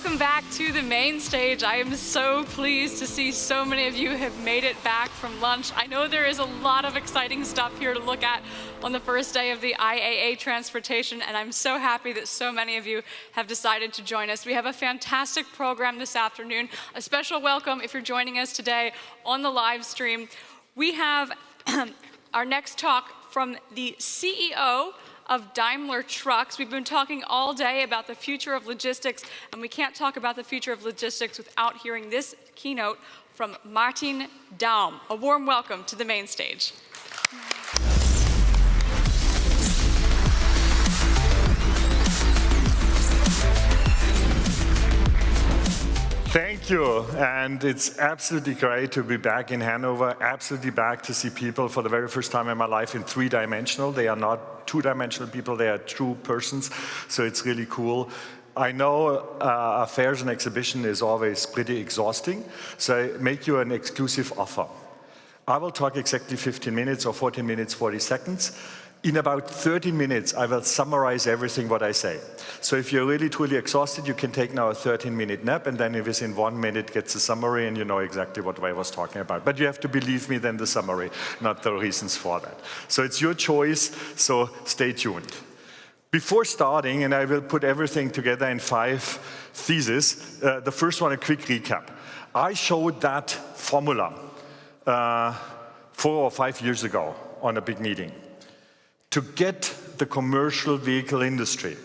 Welcome back to the main stage. I am so pleased to see so many of you have made it back from lunch. I know there is a lot of exciting stuff here to look at on the first day of the IAA transportation, and I'm so happy that so many of you have decided to join us. We have a fantastic program this afternoon. A special welcome if you're joining us today on the live stream. We have our next talk from the CEO of Daimler Trucks. We've been talking all day about the future of logistics, and we can't talk about the future of logistics without hearing this keynote from Martin Daum. A warm welcome to the main stage. Thank you, and it's absolutely great to be back in Hanover, absolutely back to see people for the very first time in my life in three-dimensional. They are not two-dimensional people, they are true persons, so it's really cool. I know fairs and exhibition is always pretty exhausting, so I make you an exclusive offer. I will talk exactly 15 minutes or 14 minutes, 40 seconds. In about 30 minutes, I will summarize everything what I say. So if you're really truly exhausted, you can take now a 13-minute nap, and then within 1 minute gets a summary, and you know exactly what I was talking about. But you have to believe me, then the summary, not the reasons for that. So it's your choice, so stay tuned. Before starting, and I will put everything together in 5 theses, the first one, a quick recap. I showed that formula 4 or 5 years ago on a big meeting. To get the commercial vehicle industry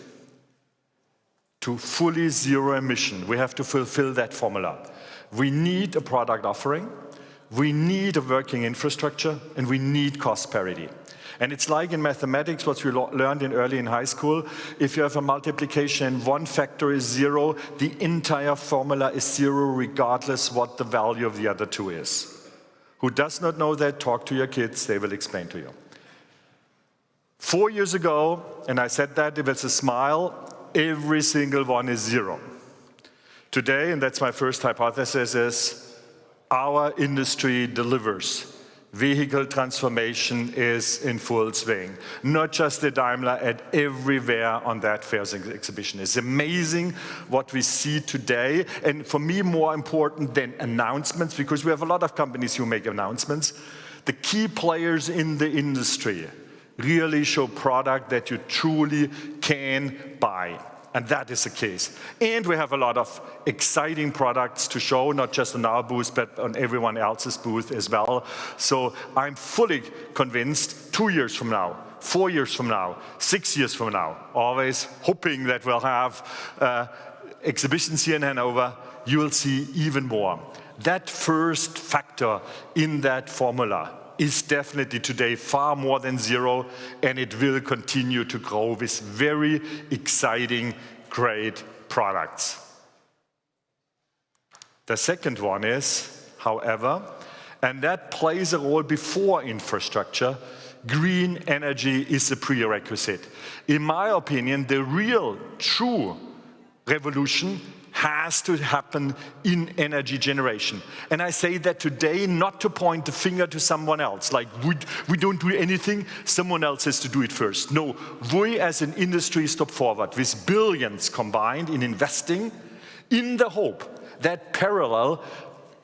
to fully zero emission, we have to fulfill that formula. We need a product offering, we need a working infrastructure, and we need cost parity. And it's like in mathematics, what we learned early in high school. If you have a multiplication and one factor is 0, the entire formula is 0 regardless what the value of the other 2 is. Who does not know that, talk to your kids, they will explain to you. 4 years ago, and I said that, it was a smile, every single one is 0. Today, and that's my first hypothesis, is our industry delivers. Vehicle transformation is in full swing. Not just the Daimler, and everywhere on that fairs exhibition. It's amazing what we see today, and for me more important than announcements, because we have a lot of companies who make announcements, the key players in the industry really show product that you truly can buy. And that is the case. And we have a lot of exciting products to show, not just on our booth, but on everyone else's booth as well. So I'm fully convinced 2 years from now, 4 years from now, 6 years from now, always hoping that we'll have exhibitions here in Hanover, you will see even more. That first factor in that formula is definitely today far more than 0, and it will continue to grow with very exciting, great products. The second one is, however, and that plays a role before infrastructure, green energy is a prerequisite. In my opinion, the real, true revolution has to happen in energy generation. And I say that today not to point the finger to someone else, like we don't do anything, someone else has to do it first. No, we as an industry step forward with billions combined in investing in the hope that parallel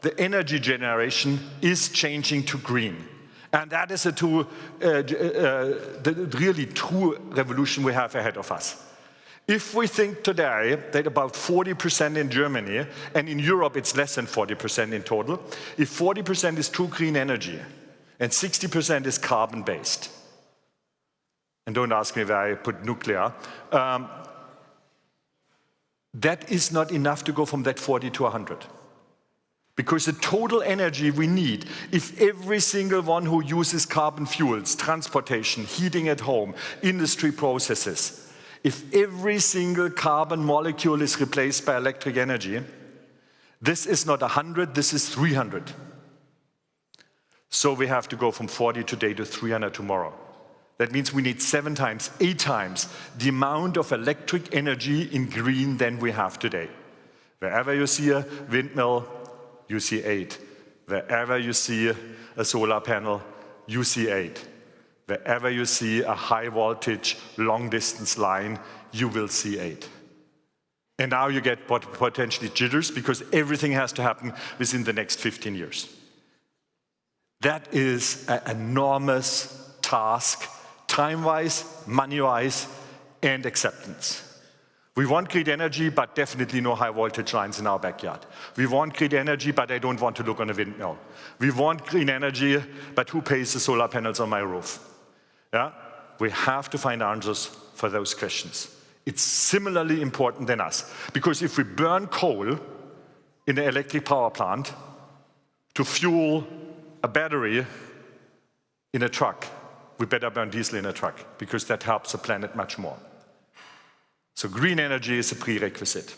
the energy generation is changing to green. And that is the really true revolution we have ahead of us. If we think today that about 40% in Germany, and in Europe it's less than 40% in total, if 40% is true green energy and 60% is carbon-based, and don't ask me where I put nuclear, that is not enough to go from that 40 to 100. Because the total energy we need, if every single one who uses carbon fuels, transportation, heating at home, industry processes, if every single carbon molecule is replaced by electric energy, this is not 100, this is 300. So we have to go from 40 today to 300 tomorrow. That means we need 7 times, 8 times the amount of electric energy in green than we have today. Wherever you see a windmill, you see 8. Wherever you see a solar panel, you see 8. Wherever you see a high voltage, long distance line, you will see 8. And now you get potentially jitters because everything has to happen within the next 15 years. That is an enormous task, time-wise, money-wise, and acceptance. We want grid energy, but definitely no high voltage lines in our backyard. We want grid energy, but I don't want to look on a windmill. We want green energy, but who pays the solar panels on my roof? Yeah? We have to find answers for those questions. It's similarly important than us. Because if we burn coal in an electric power plant to fuel a battery in a truck, we better burn diesel in a truck, because that helps the planet much more. So green energy is a prerequisite.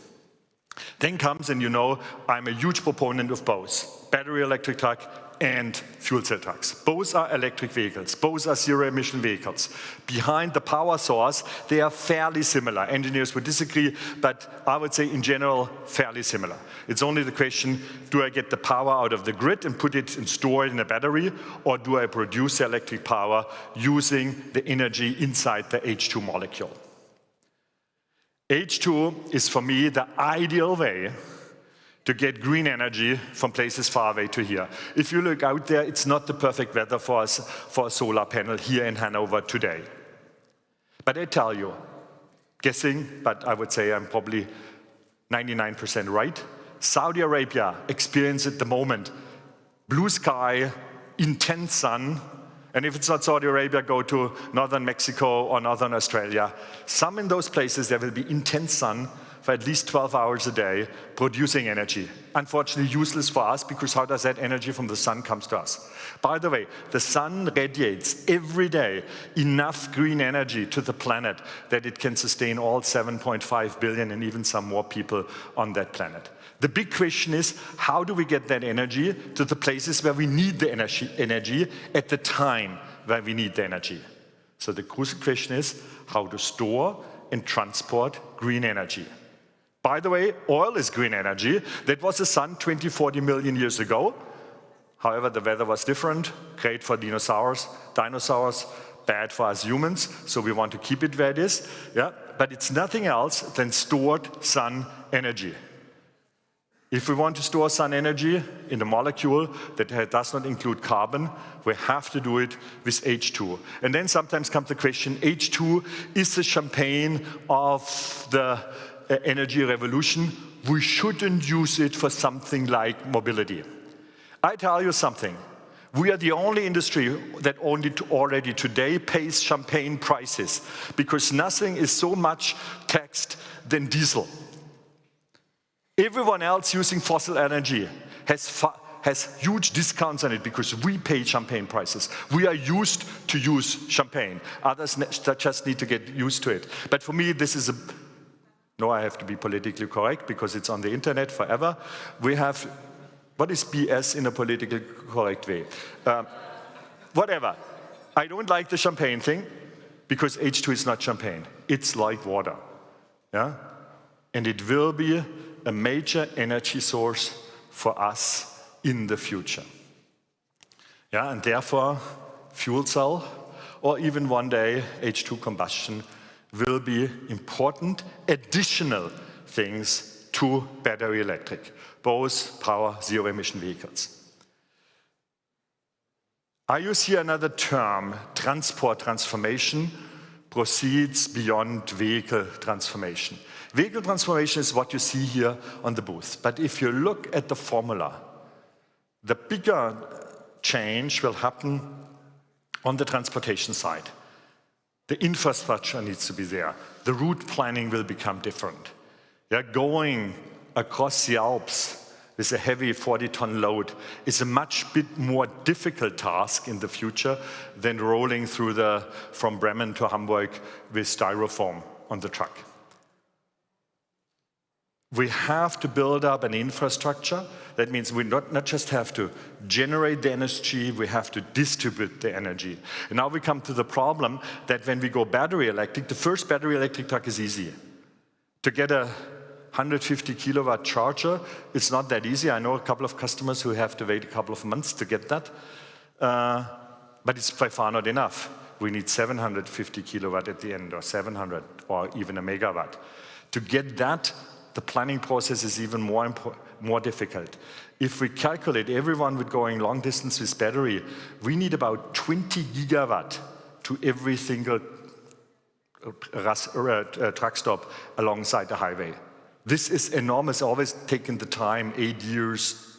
Then comes, and you know, I'm a huge proponent of both, battery electric truck and fuel cell trucks. Both are electric vehicles, both are zero-emission vehicles. Behind the power source, they are fairly similar. Engineers would disagree, but I would say in general, fairly similar. It's only the question, do I get the power out of the grid and put it and store it in a battery, or do I produce the electric power using the energy inside the H2 molecule? H2 is, for me, the ideal way to get green energy from places far away to here. If you look out there, it's not the perfect weather for us for a solar panel here in Hanover today. But I tell you, guessing, but I would say I'm probably 99% right, Saudi Arabia experiences at the moment blue sky, intense sun, and if it's not Saudi Arabia, go to northern Mexico or northern Australia. Some in those places, there will be intense sun for at least 12 hours a day, producing energy. Unfortunately, useless for us, because how does that energy from the sun comes to us? By the way, the sun radiates every day enough green energy to the planet that it can sustain all 7.5 billion and even some more people on that planet. The big question is, how do we get that energy to the places where we need the energy at the time where we need the energy? So the crucial question is how to store and transport green energy. By the way, oil is green energy. That was the sun 20, 40 million years ago. However, the weather was different. Great for dinosaurs, bad for us humans. So we want to keep it where it is. Yeah? But it's nothing else than stored sun energy. If we want to store sun energy in a molecule that does not include carbon, we have to do it with H2. And then sometimes comes the question, H2 is the champagne of the energy revolution. We shouldn't use it for something like mobility. I tell you something. We are the only industry that already today pays champagne prices, because nothing is so much taxed than diesel. Everyone else using fossil energy has huge discounts on it because we pay champagne prices. We are used to use champagne. Others just need to get used to it. But for me, this is no, I have to be politically correct because it's on the internet forever. We have, what is BS in a politically correct way? Whatever. I don't like the champagne thing because H2 is not champagne. It's like water. Yeah? And it will be a major energy source for us in the future. Yeah, and therefore, fuel cell, or even one day, H2 combustion, will be important additional things to battery electric, both power zero-emission vehicles. I use here another term, transport transformation proceeds beyond vehicle transformation. Vehicle transformation is what you see here on the booth. But if you look at the formula, the bigger change will happen on the transportation side. The infrastructure needs to be there. The route planning will become different. Yeah, going across the Alps with a heavy 40-ton load is a much bit more difficult task in the future than rolling through from Bremen to Hamburg with styrofoam on the truck. We have to build up an infrastructure. That means we not just have to generate the energy, we have to distribute the energy. And now we come to the problem that when we go battery electric, the first battery electric truck is easy. To get a 150 kilowatt charger, it's not that easy. I know a couple of customers who have to wait a couple of months to get that. But it's by far not enough. We need 750 kilowatt at the end, or 700, or even a megawatt. To get that the planning process is even more difficult. If we calculate everyone with going long distance with battery, we need about 20 gigawatt to every single truck stop alongside the highway. This is enormous, always taking the time, 8 years,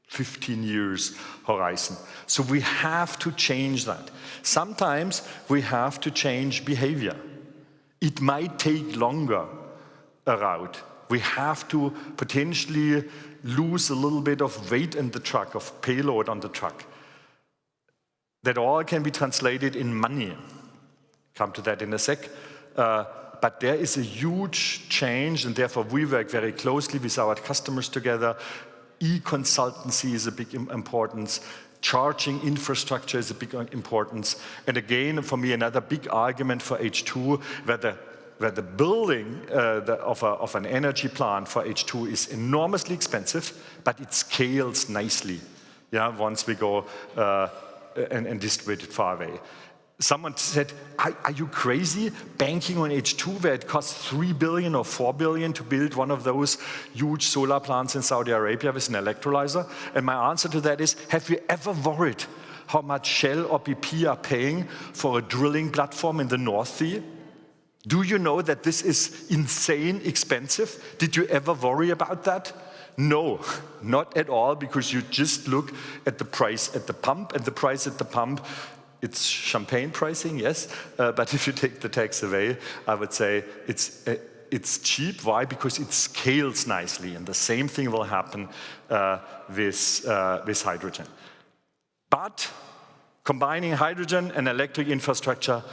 15 years horizon. So we have to change that. Sometimes we have to change behavior. It might take longer a route. We have to potentially lose a little bit of weight in the truck, of payload on the truck. That all can be translated in money. Come to that in a sec. But there is a huge change, and therefore we work very closely with our customers together. E-consultancy is a big importance. Charging infrastructure is a big importance. And again, for me, another big argument for H2, where the building of an energy plant for H2 is enormously expensive, but it scales nicely, once we go and distribute it far away. Someone said, are you crazy banking on H2 where it costs 3 billion or 4 billion to build one of those huge solar plants in Saudi Arabia with an electrolyzer? And my answer to that is, have you ever worried how much Shell or BP are paying for a drilling platform in the North Sea? Do you know that this is insane expensive? Did you ever worry about that? No, not at all, because you just look at the price at the pump, and the price at the pump, it's champagne pricing, yes, but if you take the tax away, I would say it's cheap. Why? Because it scales nicely, and the same thing will happen with hydrogen. But combining hydrogen and electric infrastructure,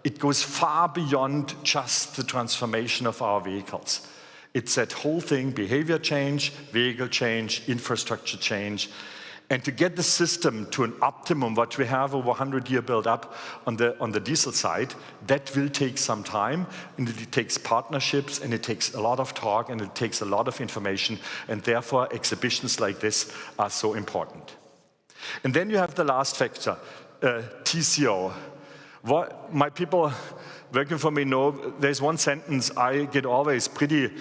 it goes far beyond just the transformation of our vehicles. It's that whole thing: behavior change, vehicle change, infrastructure change. And to get the system to an optimum, what we have over 100-year build-up on the diesel side, that will take some time, and it takes partnerships, and it takes a lot of talk, and it takes a lot of information, and therefore exhibitions like this are so important. And then you have the last factor, TCO. What my people working for me know, there's one sentence I get always pretty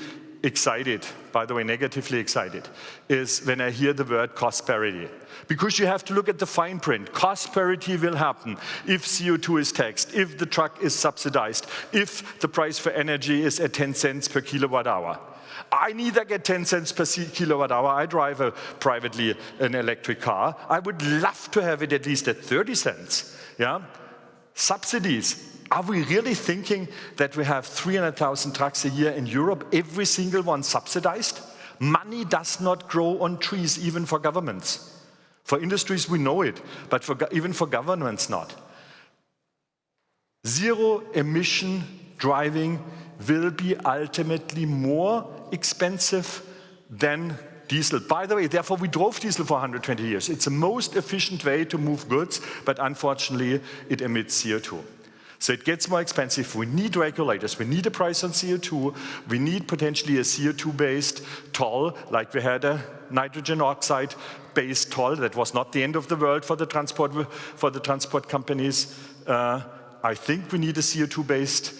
excited, by the way, negatively excited, is when I hear the word cost parity. Because you have to look at the fine print. Cost parity will happen if CO2 is taxed, if the truck is subsidized, if the price for energy is at 10 cents per kilowatt hour. I neither get 10 cents per kilowatt hour. I drive privately an electric car. I would love to have it at least at 30 cents. Yeah? Subsidies. Are we really thinking that we have 300,000 trucks a year in Europe, every single one subsidized? Money does not grow on trees, even for governments. For industries, we know it, but even for governments, not. Zero emission driving will be ultimately more expensive than diesel. By the way, therefore, we drove diesel for 120 years. It's the most efficient way to move goods, but unfortunately, it emits CO2. So it gets more expensive. We need regulators. We need a price on CO2. We need potentially a CO2-based toll, like we had a nitrogen oxide-based toll. That was not the end of the world for the transport companies. I think we need a CO2-based,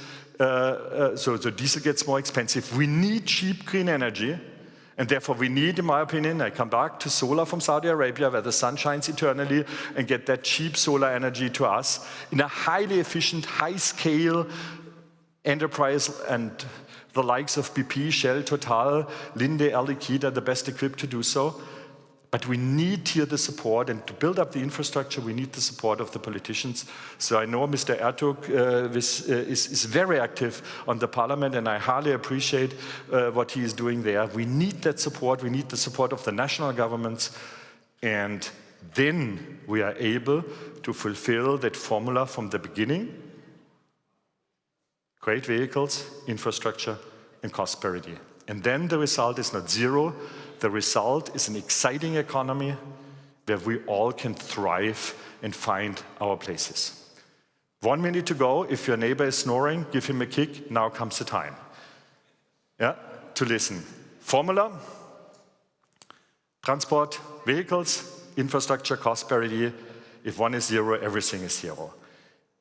so diesel gets more expensive. We need cheap green energy. And therefore we need, in my opinion, I come back to solar from Saudi Arabia, where the sun shines eternally, and get that cheap solar energy to us in a highly efficient, high-scale enterprise, and the likes of BP, Shell, Total, Linde, Air Liquide are the best equipped to do so. But we need here the support, and to build up the infrastructure, we need the support of the politicians. So I know Mr. Ertug is very active on the parliament, and I highly appreciate what he is doing there. We need that support. We need the support of the national governments, and then we are able to fulfill that formula from the beginning: great vehicles, infrastructure, and cost parity. And then the result is not zero. The result is an exciting economy where we all can thrive and find our places. 1 minute to go. If your neighbor is snoring, give him a kick. Now comes the time. Yeah, to listen. Formula: transport, vehicles, infrastructure, cost parity. If one is zero, everything is zero.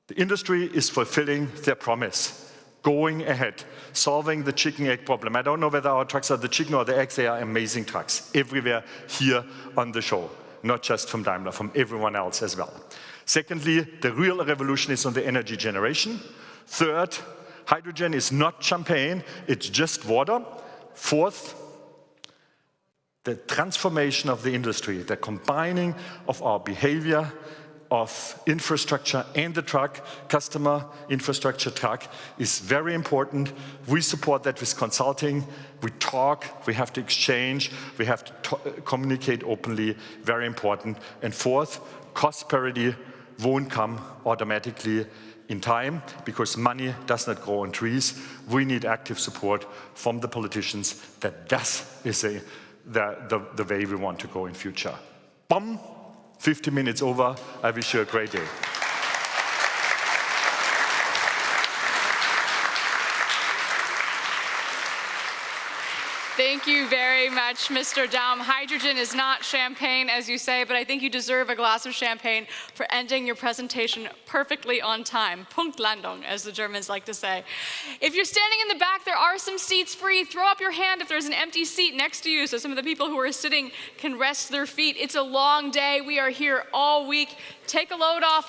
The industry is fulfilling their promise. going ahead, solving the chicken-egg problem. I don't know whether our trucks are the chicken or the eggs. They are amazing trucks everywhere here on the show, not just from Daimler, from everyone else as well. Secondly, the real revolution is on the energy generation. Third, hydrogen is not champagne, it's just water. Fourth, the transformation of the industry, the combining of our behavior, of infrastructure and the truck, customer infrastructure truck, is very important. We support that with consulting. We talk, we have to exchange, we have to communicate openly, very important. And fourth, cost parity won't come automatically in time because money does not grow on trees. We need active support from the politicians that is the way we want to go in future. Boom, 50 minutes over. I wish you a great day. Thank you very much, Mr. Daum. Hydrogen is not champagne, as you say, but I think you deserve a glass of champagne for ending your presentation perfectly on time. Punktlandung, as the Germans like to say. If you're standing in the back, there are some seats free. Throw up your hand if there's an empty seat next to you so some of the people who are sitting can rest their feet. It's a long day. We are here all week. Take a load off.